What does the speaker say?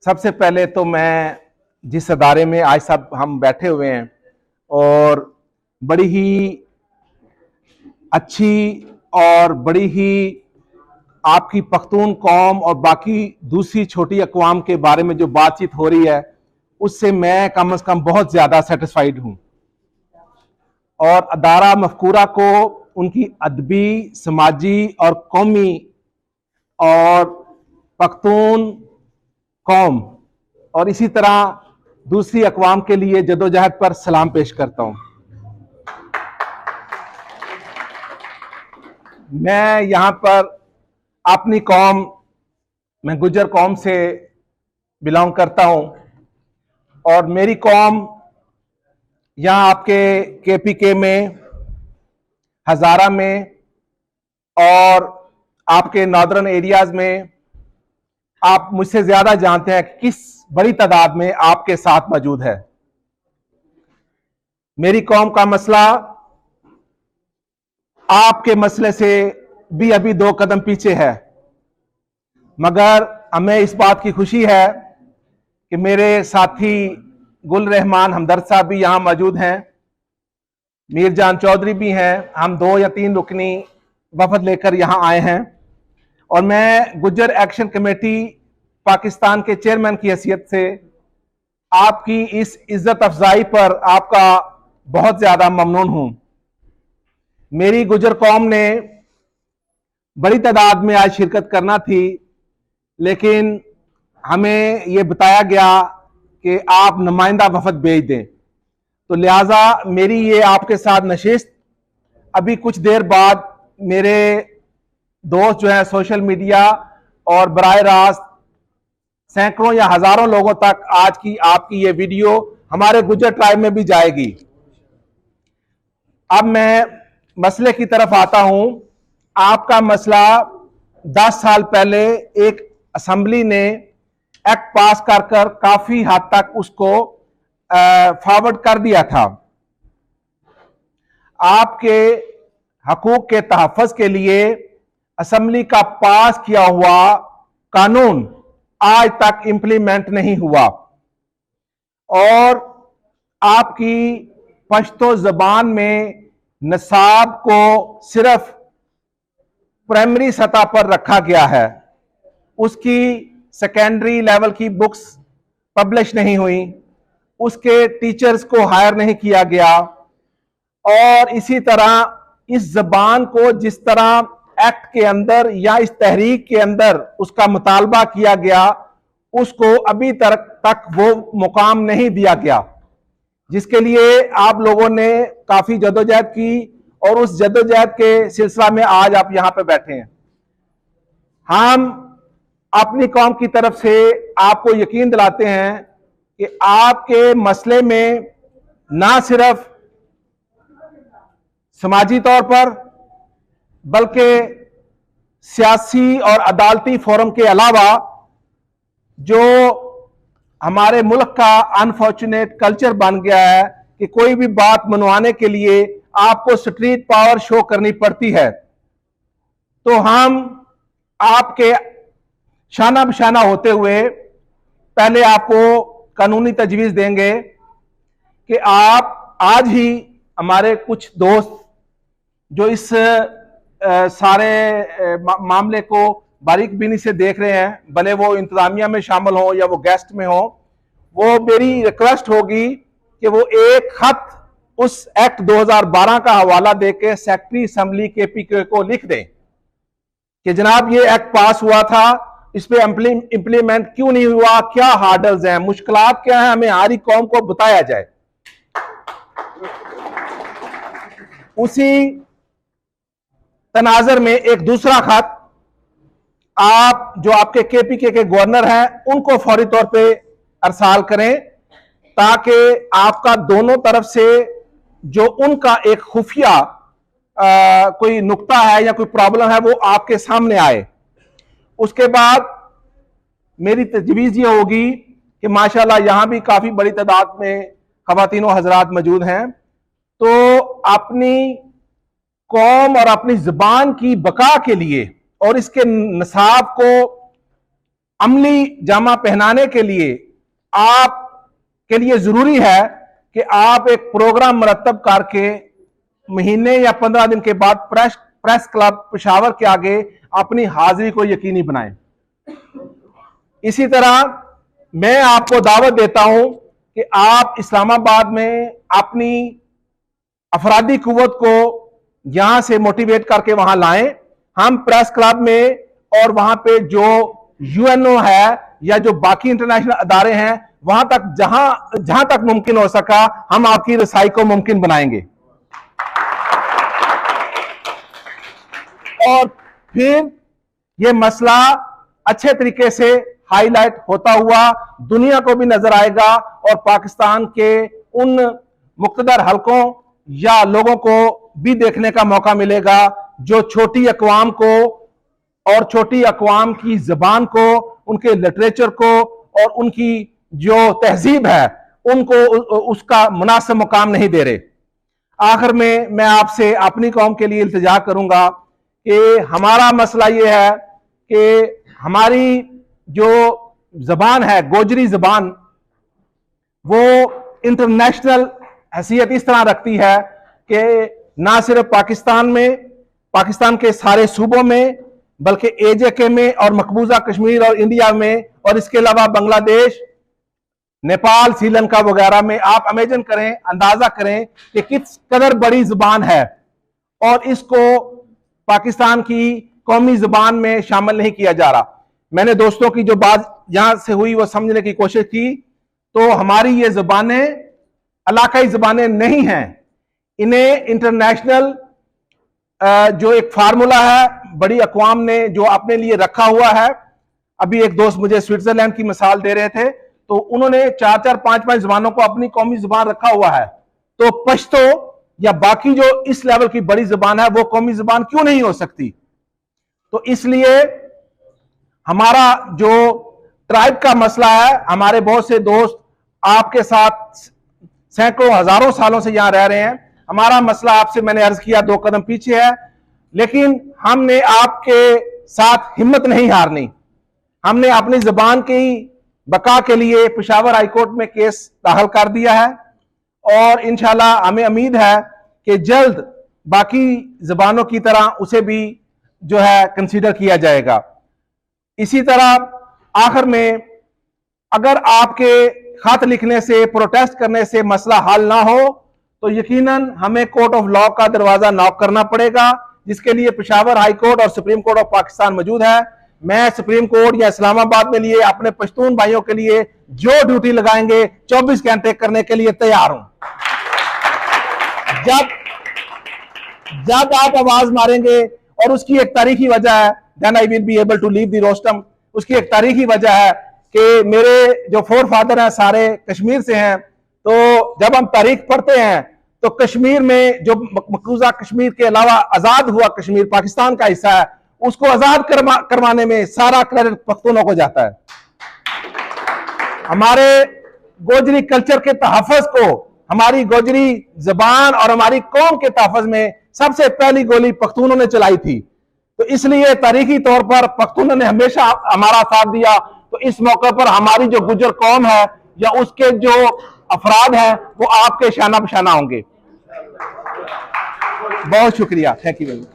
सबसे पहले तो मैं जिस अदारे में आज सब हम बैठे हुए हैं और बड़ी ही अच्छी और बड़ी ही आपकी पख्तून कौम और बाकी दूसरी छोटी अक़वाम के बारे में जो बातचीत हो रही है उससे मैं कम से कम बहुत ज़्यादा सेटिस्फाइड हूँ। और अदारा मफ़कूरा को उनकी अदबी, समाजी और कौमी और पख्तून कौम और इसी तरह दूसरी अक़वाम के लिए जदोजहद पर सलाम पेश करता हूँ। मैं यहाँ पर अपनी कौम, मैं गुज्जर कौम से बिलोंग करता हूँ और मेरी कौम यहाँ आपके केपीके में, हज़ारा में और आपके नॉर्दर्न एरियाज में आप मुझसे ज्यादा जानते हैं कि किस बड़ी तादाद में आपके साथ मौजूद है। मेरी कौम का मसला आपके मसले से भी अभी 2 कदम पीछे है, मगर हमें इस बात की खुशी है कि मेरे साथी गुल रहमान हमदर्द साहब भी यहां मौजूद हैं, मीरजान चौधरी भी हैं। हम 2 या 3 रुकनी वफद लेकर यहां आए हैं और मैं गुज्जर एक्शन कमेटी पाकिस्तान के चेयरमैन की हैसियत से आपकी इस इज्जत अफजाई पर आपका बहुत ज्यादा ममनून हूं। मेरी गुज्जर कौम ने बड़ी तादाद में आज शिरकत करना थी, लेकिन हमें यह बताया गया कि आप नुमाइंदा वफद भेज दें, तो लिहाजा मेरी ये आपके साथ नशिस्त अभी कुछ देर बाद मेरे दोस्त जो है सोशल मीडिया और बराह रास्त सैकड़ों या हजारों लोगों तक आज की आपकी ये वीडियो हमारे गुज्जर ट्राइब में भी जाएगी। अब मैं मसले की तरफ आता हूं। आपका मसला 10 साल पहले एक असेंबली ने एक्ट पास कर काफी हद तक उसको फॉरवर्ड कर दिया था। आपके हकूक के तहफ़्फ़ुज़ के लिए असेंबली का पास किया हुआ कानून आज तक इंप्लीमेंट नहीं हुआ और आपकी पश्तो ज़बान में निसाब को सिर्फ प्राइमरी सतह पर रखा गया है, उसकी सेकेंडरी लेवल की बुक्स पब्लिश नहीं हुई, उसके टीचर्स को हायर नहीं किया गया और इसी तरह इस ज़बान को जिस तरह एक्ट के अंदर या इस तहरीक के अंदर उसका मुतालबा किया गया उसको अभी तक वो मुकाम नहीं दिया गया, जिसके लिए आप लोगों ने काफी जदोजहद की और उस जदोजहद के सिलसिला में आज आप यहां पे बैठे हैं। हम अपनी कौम की तरफ से आपको यकीन दिलाते हैं कि आपके मसले में ना सिर्फ समाजी तौर पर बल्कि सियासी और अदालती फोरम के अलावा जो हमारे मुल्क का अनफॉर्चुनेट कल्चर बन गया है कि कोई भी बात मनवाने के लिए आपको स्ट्रीट पावर शो करनी पड़ती है, तो हम आपके शाना बशाना होते हुए पहले आपको कानूनी तजवीज़ देंगे कि आप आज ही हमारे कुछ दोस्त जो इस सारे मामले को बारीक बीनी से देख रहे हैं, भले वो इंतजामिया में शामिल हो या वो गेस्ट में हो, वो मेरी रिक्वेस्ट होगी कि वो एक खत उस एक्ट 2012 का हवाला देके सेक्रेटरी असेंबली केपीके को लिख दें कि जनाब ये एक्ट पास हुआ था, इस पे इंप्लीमेंट क्यों नहीं हुआ, क्या हार्डल्स हैं, मुश्किलात क्या हैं, हमें हमारी कौम को बताया जाए। उसी तनाजर में एक दूसरा खत आप जो आपके केपीके के गवर्नर हैं उनको फौरी तौर पे अरसाल करें, ताकि आपका दोनों तरफ से जो उनका एक खुफिया कोई नुक्ता है या कोई प्रॉब्लम है वो आपके सामने आए। उसके बाद मेरी तजवीज़ ये होगी कि माशाल्लाह यहां भी काफी बड़ी तादाद में ख़वातीनो हजरात मौजूद हैं, तो अपनी कौम और अपनी ज़बान की बका के लिए और इसके निसाब को अमली जामा पहनाने के लिए आप के लिए जरूरी है कि आप एक प्रोग्राम मरतब करके महीने या 15 दिन के बाद प्रेस क्लब पेशावर के आगे अपनी हाजिरी को यकीनी बनाएं। इसी तरह मैं आपको दावत देता हूं कि आप इस्लामाबाद में अपनी अफरादी कुव्वत को यहां से मोटिवेट करके वहां लाएं। हम प्रेस क्लब में और वहां पे जो यूएनओ है या जो बाकी इंटरनेशनल अदारे हैं वहां तक जहां तक मुमकिन हो सका हम आपकी रसाई को मुमकिन बनाएंगे। और फिर यह मसला अच्छे तरीके से हाईलाइट होता हुआ दुनिया को भी नजर आएगा और पाकिस्तान के उन मुख्तदर हलकों या लोगों को भी देखने का मौका मिलेगा जो छोटी अक़वाम को और छोटी अक़वाम की जबान को, उनके लिटरेचर को और उनकी जो तहजीब है उनको उसका मुनासिब मुकाम नहीं दे रहे। आखिर में मैं आपसे अपनी कौम के लिए इल्तिजा करूंगा कि हमारा मसला यह है कि हमारी जो जबान है गोजरी जबान वो इंटरनेशनल हैसियत इस तरह रखती है कि ना सिर्फ पाकिस्तान के सारे सूबों में बल्कि एजेके में और मकबूजा कश्मीर और इंडिया में और इसके अलावा बांग्लादेश, नेपाल, श्रीलंका वगैरह में आप इमेजिन करें, अंदाजा करें कि किस कदर बड़ी जुबान है और इसको पाकिस्तान की कौमी जुबान में शामिल नहीं किया जा रहा। मैंने दोस्तों की जो बात यहां से हुई वो समझने की कोशिश की तो हमारी ये जुबानें इलाकाई जुबानें नहीं हैं, इन्हें इंटरनेशनल जो एक फार्मूला है बड़ी अक़वाम ने जो अपने लिए रखा हुआ है। अभी एक दोस्त मुझे स्विट्जरलैंड की मिसाल दे रहे थे तो उन्होंने 4-4, 5-5 जुबानों को अपनी कौमी जुबान रखा हुआ है। तो पश्तो या बाकी जो इस लेवल की बड़ी जुबान है वो कौमी जुबान क्यों नहीं हो सकती? तो इसलिए हमारा जो ट्राइब का मसला है, हमारे बहुत से दोस्त आपके साथ सैकड़ों हजारों सालों से यहां रह रहे हैं। हमारा मसला आपसे मैंने अर्ज किया 2 कदम पीछे है, लेकिन हमने आपके साथ हिम्मत नहीं हारनी। हमने अपनी जुबान की बका के लिए पेशावर हाईकोर्ट में केस दाखिल कर दिया है और इंशाल्लाह हमें उम्मीद है कि जल्द बाकी जुबानों की तरह उसे भी जो है कंसीडर किया जाएगा। इसी तरह आखिर में अगर आपके खत लिखने से, प्रोटेस्ट करने से मसला हल ना हो तो यकीनन हमें कोर्ट ऑफ लॉ का दरवाजा नॉक करना पड़ेगा, जिसके लिए पेशावर हाई कोर्ट और सुप्रीम कोर्ट ऑफ पाकिस्तान मौजूद है। मैं सुप्रीम कोर्ट या इस्लामाबाद में लिए अपने पश्तून भाइयों के लिए जो ड्यूटी लगाएंगे 24 घंटे करने के लिए तैयार हूं। जब आप आवाज मारेंगे और उसकी एक तारीखी वजह है, then I will be able to leave the rostrum. उसकी एक तारीखी वजह है कि मेरे जो फोर फादर हैं सारे कश्मीर से हैं, तो जब हम तारीख पढ़ते हैं तो कश्मीर में जो मकबूजा कश्मीर के अलावा आजाद हुआ कश्मीर पाकिस्तान का हिस्सा है, उसको आजाद करवाने में सारा क्रेडिट पख्तूनों को जाता है। हमारे गोजरी कल्चर के तहफ़्फ़ुज़ को, हमारी गोजरी जबान और हमारी कौम के तहफ़्फ़ुज़ में सबसे पहली गोली पख्तूनों ने चलाई थी। तो इसलिए तारीखी तौर पर पख्तूनों ने हमेशा हमारा साथ दिया। तो इस मौके पर हमारी जो गुजर कौम है या उसके जो अफराद हैं वो आपके शाना बशाना होंगे। बहुत शुक्रिया, थैंक यू वेरी मच।